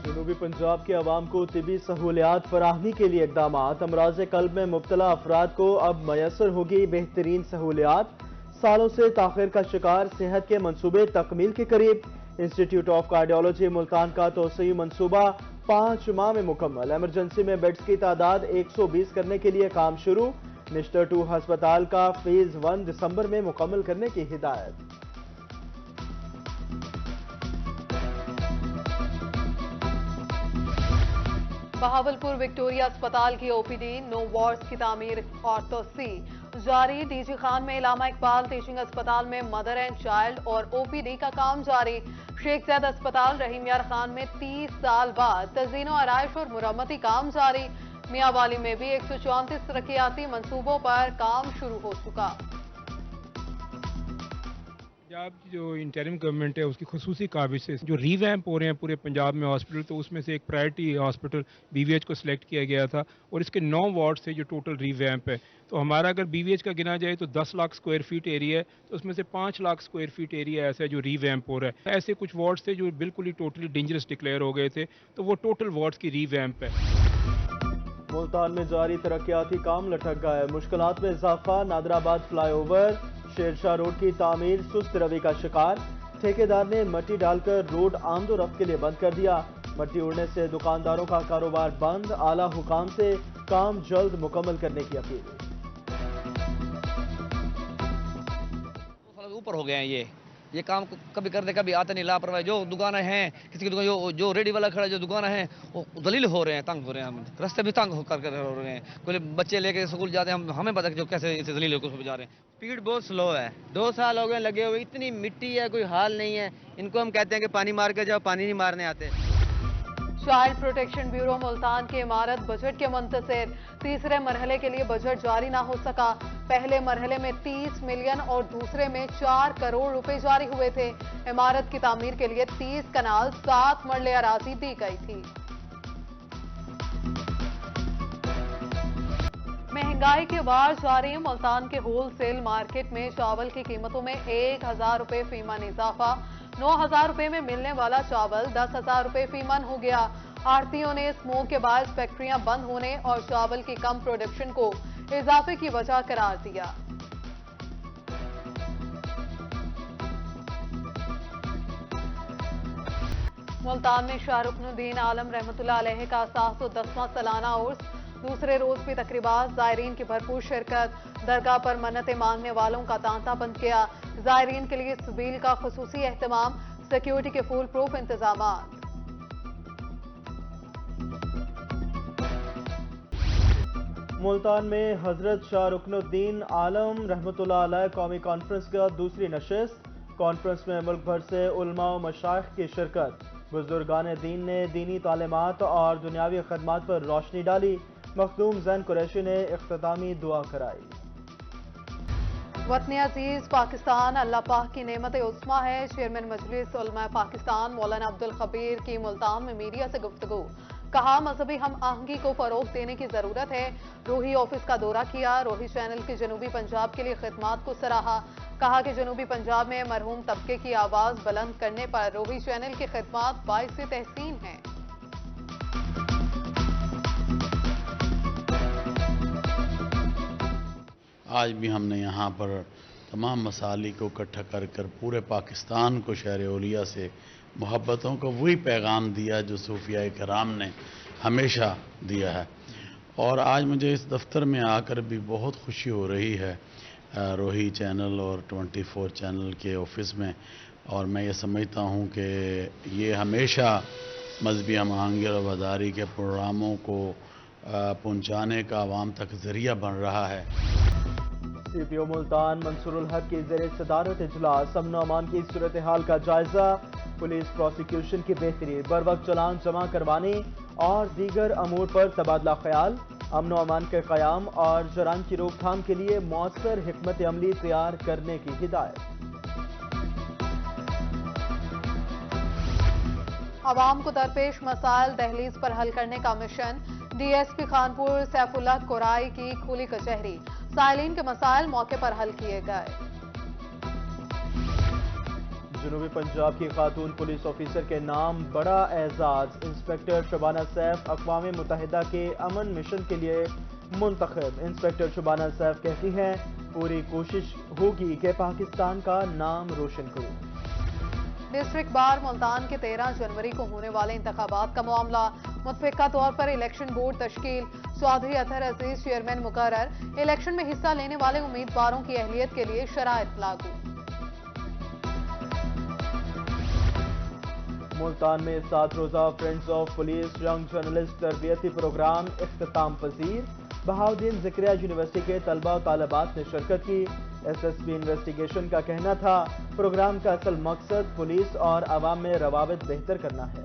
جنوبی پنجاب کے عوام کو طبی سہولیات فراہمی کے لیے اقدامات۔ امراض قلب میں مبتلا افراد کو اب میسر ہوگی بہترین سہولیات۔ سالوں سے تاخیر کا شکار صحت کے منصوبے تکمیل کے قریب۔ انسٹیٹیوٹ آف کارڈیالوجی ملتان کا توسیعی منصوبہ 5 ماہ میں مکمل۔ ایمرجنسی میں بیڈز کی تعداد 120 کرنے کے لیے کام شروع۔ نشتر 2 ہسپتال کا فیز 1 دسمبر میں مکمل کرنے کی ہدایت۔ بہاولپور وکٹوریہ اسپتال کی او پی ڈی 9 وارڈز کی تعمیر اور توسیع جاری۔ ڈی جی خان میں علامہ اقبال ٹیچنگ اسپتال میں مدر اینڈ چائلڈ اور او پی ڈی کا کام جاری۔ شیخ زید اسپتال رحیم یار خان میں 30 سال بعد تزئین و آرائش اور مرمتی کام جاری۔ میاں والی میں بھی 134 ترقیاتی منصوبوں پر کام شروع ہو چکا۔ پنجاب کی جو انٹرم گورنمنٹ ہے اس کی خصوصی کاوش سے جو ری ویمپ ہو رہے ہیں پورے پنجاب میں ہاسپٹل، تو اس میں سے ایک priority hospital B V H کو سلیکٹ کیا گیا تھا اور اس کے 9 وارڈ سے جو ٹوٹل ری ویمپ ہے، تو ہمارا اگر بی وی ایچ کا گنا جائے تو 10 لاکھ سکوائر فیٹ ایریا ہے، تو اس میں سے 5 لاکھ سکوائر فیٹ ایریا ایسا ہے جو ری ویمپ ہو رہا ہے۔ ایسے کچھ وارڈز تھے جو بالکل ہی ٹوٹلی ڈینجرس ڈکلیئر ہو گئے تھے، تو وہ ٹوٹل وارڈز کی ری ویمپ ہے۔ ملتان میں جاری ترقیاتی کام لٹک گئے۔ مشکلات میں اضافہ۔ نادر آباد fly over Sher Shah road کی تعمیر سست روی کا شکار۔ ٹھیکیدار نے مٹی ڈال کر روڈ آمد و رفت کے لیے بند کر دیا۔ مٹی اڑنے سے دکانداروں کا کاروبار بند۔ اعلیٰ حکام سے کام جلد مکمل کرنے کی اپیل۔ اوپر ہو گئے ہیں یہ کام کبھی کرتے کبھی آتے نہیں، لاپرواہی۔ جو دکانیں ہیں کسی کی دکان جو ریڈی والا کھڑا ہے، جو دکانیں ہیں وہ ذلیل ہو رہے ہیں، تنگ ہو رہے ہیں، ہم رستے بھی تنگ ہو کر ہو رہے ہیں۔ کوئی بچے لے کے اسکول جاتے ہیں، ہمیں پتہ کہ جو کیسے اسے ذلیل ہو کے جا رہے ہیں۔ اسپیڈ بہت سلو ہے، 2 سال ہو گئے لگے ہوئے، اتنی مٹی ہے کوئی حال نہیں ہے۔ ان کو ہم کہتے ہیں کہ پانی مار کے جاؤ، پانی نہیں مارنے آتے۔ چائلڈ پروٹیکشن بیورو ملتان کی عمارت بجٹ کے منتظر۔ تیسرے مرحلے کے لیے بجٹ جاری نہ ہو سکا۔ پہلے مرحلے میں 30 ملین اور دوسرے میں 4 کروڑ روپے جاری ہوئے تھے۔ عمارت کی تعمیر کے لیے 30 کنال 7 مرلے اراضی دی گئی تھی۔ مہنگائی کے بار جاری۔ ملتان کے ہول سیل مارکیٹ میں چاول کی قیمتوں میں 1000 روپے فی من اضافہ۔ 9000 روپے میں ملنے والا چاول 10,000 روپے فی من ہو گیا۔ آڑھتیوں نے اسموگ کے باعث فیکٹریاں بند ہونے اور چاول کی کم پروڈکشن کو اضافے کی وجہ قرار دیا۔ ملتان میں شاہ رکن الدین عالم رحمۃ اللہ علیہ کا 710واں سالانہ عرس۔ دوسرے روز بھی تقریبات، زائرین کی بھرپور شرکت۔ درگاہ پر منتیں مانگنے والوں کا تانتا بند کیا۔ زائرین کے لیے سبیل کا خصوصی اہتمام، سیکیورٹی کے فول پروف انتظامات۔ ملتان میں حضرت شاہ رکن الدین عالم رحمۃ اللہ علیہ قومی کانفرنس کا دوسری نشست۔ کانفرنس میں ملک بھر سے علماء و مشائخ کی شرکت۔ بزرگان دین نے دینی تعلیمات اور دنیاوی خدمات پر روشنی ڈالی۔ مخدوم زین قریشی نے اختتامی دعا کرائی۔ وطن عزیز پاکستان اللہ پاک کی نعمت عظمیٰ ہے۔ چیئرمین مجلس علماء پاکستان مولانا عبدالخبیر کی ملتان میں میڈیا سے گفتگو۔ کہا مذہبی ہم آہنگی کو فروغ دینے کی ضرورت ہے۔ روحی آفس کا دورہ کیا۔ روحی چینل کی جنوبی پنجاب کے لیے خدمات کو سراہا۔ کہا کہ جنوبی پنجاب میں مرحوم طبقے کی آواز بلند کرنے پر روحی چینل کی خدمات باعث تحسین ہیں۔ آج بھی ہم نے یہاں پر تمام مسائل کو اکٹھا کر پورے پاکستان کو شہر اولیاء سے محبتوں کو وہی پیغام دیا جو صوفیاء کرام نے ہمیشہ دیا ہے۔ اور آج مجھے اس دفتر میں آ کر بھی بہت خوشی ہو رہی ہے روحی چینل اور 24 چینل کے آفس میں، اور میں یہ سمجھتا ہوں کہ یہ ہمیشہ مذہبی ہم آہنگی اور وفاداری کے پروگراموں کو پہنچانے کا عوام تک ذریعہ بن رہا ہے۔ سی پی او ملتان منصور الحق کی زیر صدارت اجلاس۔ امن و امان کی صورتحال کا جائزہ۔ پولیس پروسیکیوشن کی بہتری، بروقت چالان جمع کروانے اور دیگر امور پر تبادلہ خیال۔ امن و امان کے قیام اور جرائم کی روک تھام کے لیے مؤثر حکمت عملی تیار کرنے کی ہدایت۔ عوام کو درپیش مسائل دہلیز پر حل کرنے کا mission. D S P Khanpur Saif Ullah Korai کی کھلی کچہری۔ سائلین کے مسائل موقع پر حل کیے گئے۔ جنوبی پنجاب کی خاتون پولیس آفیسر کے نام بڑا اعزاز، انسپکٹر شبانہ سیف اقوام متحدہ کے امن مشن کے لیے منتخب۔ انسپکٹر شبانہ سیف کہتی ہیں پوری کوشش ہوگی کہ پاکستان کا نام روشن کروں۔ ڈسٹرکٹ بار ملتان کے 13 جنوری کو ہونے والے انتخابات کا معاملہ، متفقہ طور پر الیکشن بورڈ تشکیل، چودھری اطہر عزیز چیئرمین مقرر، الیکشن میں حصہ لینے والے امیدواروں کی اہلیت کے لیے شرائط لاگو۔ ملتان میں 7 روزہ friends of police young journalist تربیتی پروگرام اختتام پذیر، بہاؤالدین ذکریہ یونیورسٹی کے طلبہ و طالبات نے شرکت کی۔ ایس ایس پی انویسٹیگیشن کا کہنا تھا پروگرام کا اصل مقصد پولیس اور عوام میں روابط بہتر کرنا ہے۔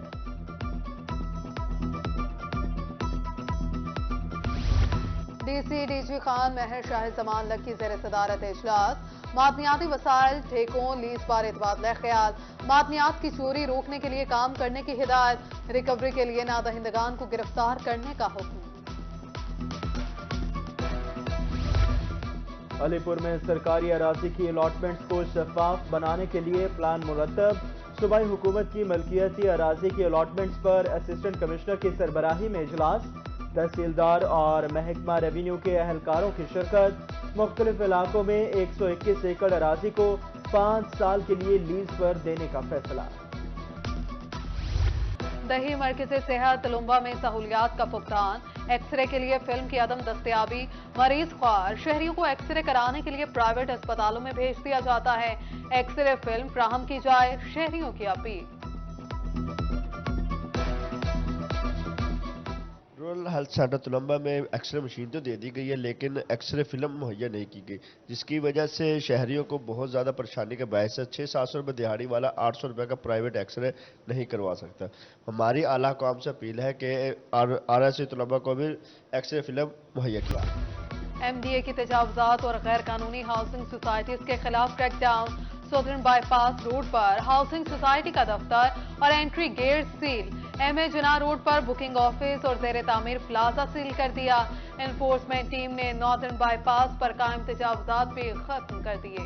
D C D G Khan Mehr Shah زمان لگ کی زیر صدارت اجلاس، معدنیاتی وسائل ٹھیکوں لیز بارے تبادلہ خیال، معدنیات کی چوری روکنے کے لیے کام کرنے کی ہدایت، ریکوری کے لیے نادہندگان کو گرفتار کرنے کا حکم۔ علی پور میں سرکاری اراضی کی الاٹمنٹس کو شفاف بنانے کے لیے پلان مرتب، صوبائی حکومت کی ملکیتی اراضی کی الاٹمنٹس پر اسسٹنٹ کمشنر کی سربراہی میں اجلاس، تحصیلدار اور محکمہ ریونیو کے اہلکاروں کی شرکت، مختلف علاقوں میں 121 ایکڑ اراضی کو 5 سال کے لیے لیز پر دینے کا فیصلہ۔ دہی مرکز صحت تلمبہ میں سہولیات کا فقدان، ایکس رے کے لیے فلم کی عدم دستیابی، مریض خوار، شہریوں کو ایکس رے کرانے کے لیے پرائیویٹ اسپتالوں میں بھیج دیا جاتا ہے، ایکس رے فلم فراہم کی جائے، شہریوں کی اپیل۔ رورل ہیلتھ سینٹر تلمبہ میں ایکس رے مشین تو دے دی گئی ہے لیکن ایکس رے فلم مہیا نہیں کی گئی، جس کی وجہ سے شہریوں کو بہت زیادہ پریشانی کا باعث ہے۔ 600-700 روپے دہاڑی والا 800 روپے کا پرائیویٹ ایکس رے نہیں کروا سکتا۔ ہماری اعلیٰ حکام سے اپیل ہے کہ آر ایس ای تلمبہ کو بھی ایکس رے فلم مہیا کیا۔ ایم ڈی اے کی تجاوزات اور غیر قانونی ہاؤسنگ سوسائٹیز کے خلاف crackdown, southern bypass road پر ہاؤسنگ سوسائٹی کا دفتر اور entry gate seal, M A Jinnah road پر بکنگ آفس اور زیر تعمیر پلازا سیل کر دیا، انفورسمنٹ ٹیم نے ناردرن بائی پاس پر قائم تجاوزات بھی ختم کر دیے۔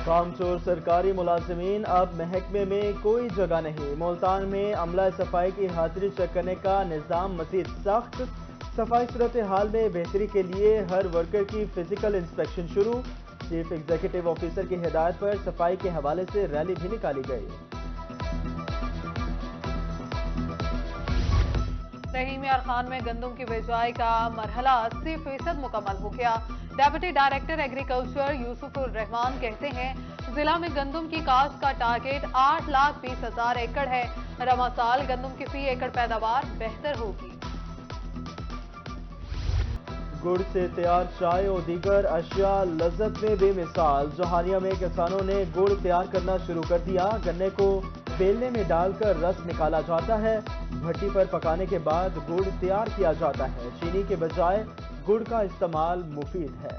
کامچور سرکاری ملازمین اب محکمے میں کوئی جگہ نہیں، ملتان میں عملہ صفائی کی حاضری چیک کرنے کا نظام مزید سخت، صفائی صورتحال میں بہتری کے لیے ہر ورکر کی فزیکل انسپیکشن شروع، چیف ایگزیکٹو آفیسر کی ہدایت پر صفائی کے حوالے سے ریلی بھی نکالی گئی۔ رحیم یار خان میں گندم کی بجائی کا مرحلہ 80% مکمل ہو گیا، ڈیپٹی ڈائریکٹر ایگریکلچر یوسف الرحمان کہتے ہیں ضلع میں گندم کی کاشت کا ٹارگیٹ 8,20,000 ایکڑ ہے، رواں سال گندم کی فی ایکڑ پیداوار بہتر ہوگی۔ گڑ سے تیار چائے اور دیگر اشیاء لذت میں بے مثال، جہانیہ میں کسانوں نے گڑ تیار کرنا شروع کر دیا، گنے کو بیلنے میں ڈال کر رس نکالا جاتا ہے، بھٹی پر پکانے کے بعد گڑ تیار کیا جاتا ہے، چینی کے بجائے گڑ کا استعمال مفید ہے۔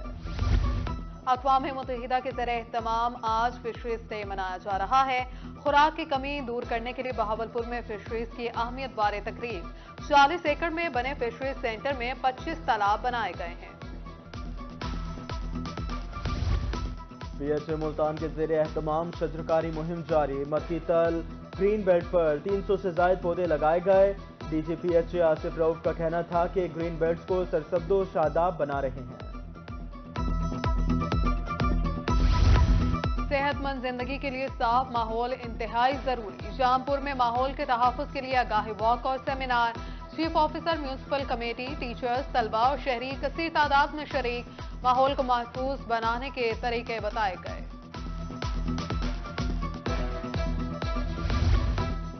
اقوام متحدہ کے زیر اہتمام آج فشریز ڈے منایا جا رہا ہے، خوراک کی کمی دور کرنے کے لیے بہاولپور میں فشریز کی اہمیت بارے تقریب، 40 ایکڑ میں بنے فشریز سینٹر میں 25 تالاب بنائے گئے ہیں۔ پی ایچ اے ملتان کے زیر اہتمام شجرکاری مہم جاری، مکی تل گرین بیلٹ پر 300 سے زائد پودے لگائے گئے، D G P H A Asif Rauf کا کہنا تھا کہ گرین بیلٹس کو سرسبز و شاداب بنا رہے ہیں۔ صحت مند زندگی کے لیے صاف ماحول انتہائی ضروری، جامپور میں ماحول کے تحفظ کے لیے آگاہی واک اور seminar, chief officer municipal committee, teachers, طلبہ اور شہری کثیر تعداد میں شریک، ماحول کو محفوظ بنانے کے طریقے بتائے گئے۔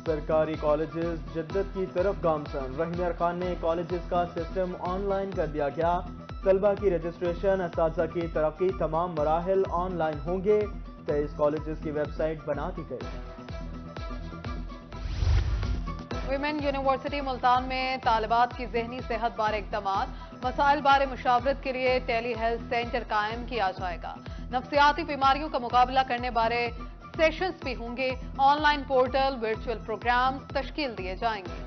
سرکاری کالجز جدت کی طرف گامزن، رحیم یار خان نے کالجز کا سسٹم آن لائن کر دیا گیا، طلبہ کی رجسٹریشن، اساتذہ کی ترقی تمام مراحل آن لائن ہوں گے، 23 کالجز کی ویب سائٹ بنا دی گئی۔ ویمن یونیورسٹی ملتان میں طالبات کی ذہنی صحت بارے اقدامات، مسائل بارے مشاورت کے لیے ٹیلی ہیلتھ سینٹر قائم کیا جائے گا، نفسیاتی بیماریوں کا مقابلہ کرنے بارے سیشنز بھی ہوں گے، online portal, virtual programmes تشکیل دیے جائیں گے۔